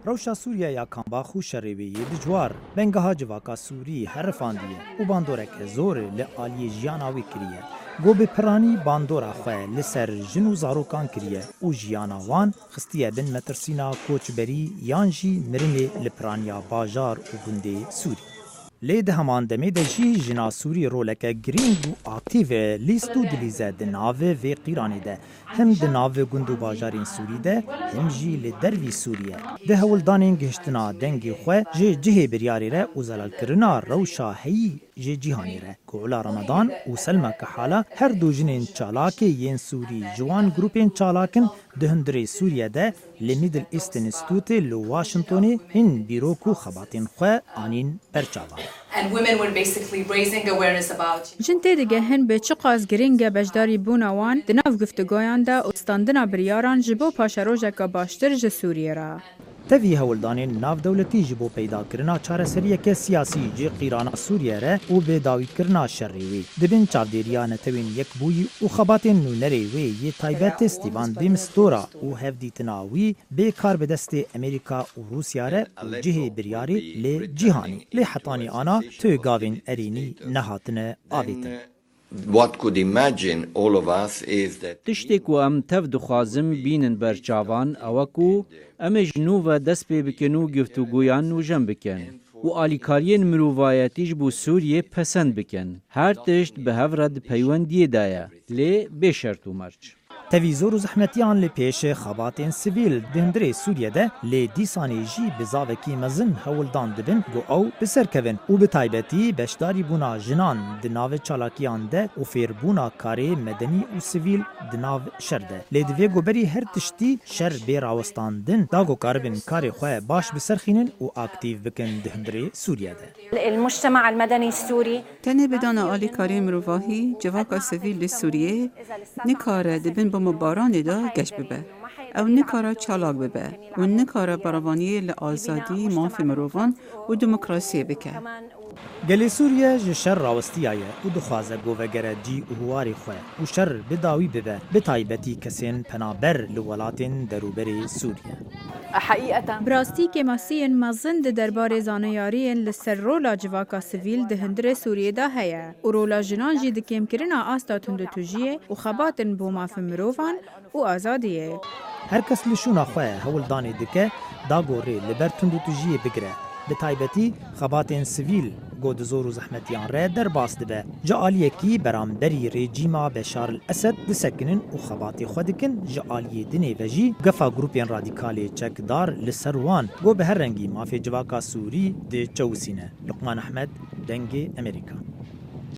روشا سوریه یا کامباخو شریوی دجوار بنگها جواکا سوری هرفاندیه و باندورک زور لعالی جیاناوی کریه گو به پرانی باندورا خواه لسر جنو زاروکان کریه و جیاناوان خستیه بن مترسینا کوچبری یانجی مرنه لپرانیا باجار و گنده سوری لی ده همان دمه ده جی جنا سوری رولکه گرینگ و اکتیو لیستو دلیزه ده ناوه و قیرانی ده هم ده ناوه گندو باجارین سوری ده هم جی لی دروی سوریه ده هولدانین گشتنا دنگی خواه جه جه بریاری ره و زلال کرنا روشا هی جه جیهانی ره گولا رمضان و سلمه که حالا هر دو جنین چالاک ین سوری جوان گروپین چالاکن ده هندره سوریه ده لی میدل ایست انستیتوت لو واشنطونی هن بیروکو خباتین خواه آنین برچاوان And women were basically raising awareness about جنتي دگهن به چقاز گرینگ بجداری بونوان دناف گفتگویان دا استاندنا بریاران جبو پاشروجک باشتر ج سوریه را. تفی هولدانین ناف دولتی جبو پیدا کرنا چارەسەریە که سیاسی جی قیرانا سوریه ره و به داوی کرنا شریوی دبین چاودێریانە تەوین یەک بووی و خەباتên نونەرê wê yê taybet Stîvan de Mistura û hevdîtina wî bê kar bi destê Amerîka û Rûsya re û cihê biryarî lê cîhanî lê hetanî ana tû gavên erînî nehatine avêtin. What could imagine all of us is that تشتێک و ئەم تەف دخوازم بینن بەرچاوان ئەوە کو ئەمە ژنوڤە دەست پێ بکەن و گفتوگویان نوژەم بکەن و ئالیکاریên mirovایەتیش بۆ سووریێ پەسەند بکەن هەر تشت بە هەڤرە پەیوەندیێدایە لێ بێ شەرت و مەرج. تەوی زۆر و زەحمەتیان لە پێشێ خەباتên سivîl di hundirê Sûriye de lê dîsanê jî bi zavekî mezin hewildan dibin got ew biserkevin û bi taybetî beşdarî bûna jinan di navê çalakiyan de û fêrbûna karê medenî û sivîl di nav şer de. Lê di vê goberî her tiştî şer bê rawestandin da got karibin karê xwe baş biserxînin û aktîv bikin di hundirê Sûriye de. المجتمع المدني السوري تنه بدان آلیکاری مروواهی جواکا سویل سوریه نکاره دبن با مباران دا گشت ببه او نکاره چالاک ببه و نکاره براوانی لآزادی مافی مروان و دموکراسی بکه. گەلê Sûriye ji şer rawestiyaye û dixwaze govegere cî û hiwarê xwe û şer bidawî bibe bi taybetî kesên penaber li welatên derûberê Sûriye. براستی که مسیحن مزن ده درباره زانیاریین لسر رولا جواکا سویل ده هندره سوریه دا هیا و رولا جنان جی ده کم کرنا آستا تندتوجیه و خباتن بوما فمروفان و آزادیه. هر کس لشونا خو هولدانê dike da gorê li ber tundutujiyê bigire bi taybetî xebatên sivîl got di zor û zehmetiyan re derbas dibe ji aliyekî beramberî rejîma Beşar el-Esed disekinin û xebatê xwe dikin ji aliyê dinê ve jî gefa grûpên radîkalê çekdar li ser wan got bi her rengî mafê civaka Sûrî dê çewsîne. Luqman Ehmed, Dengê Amerîka.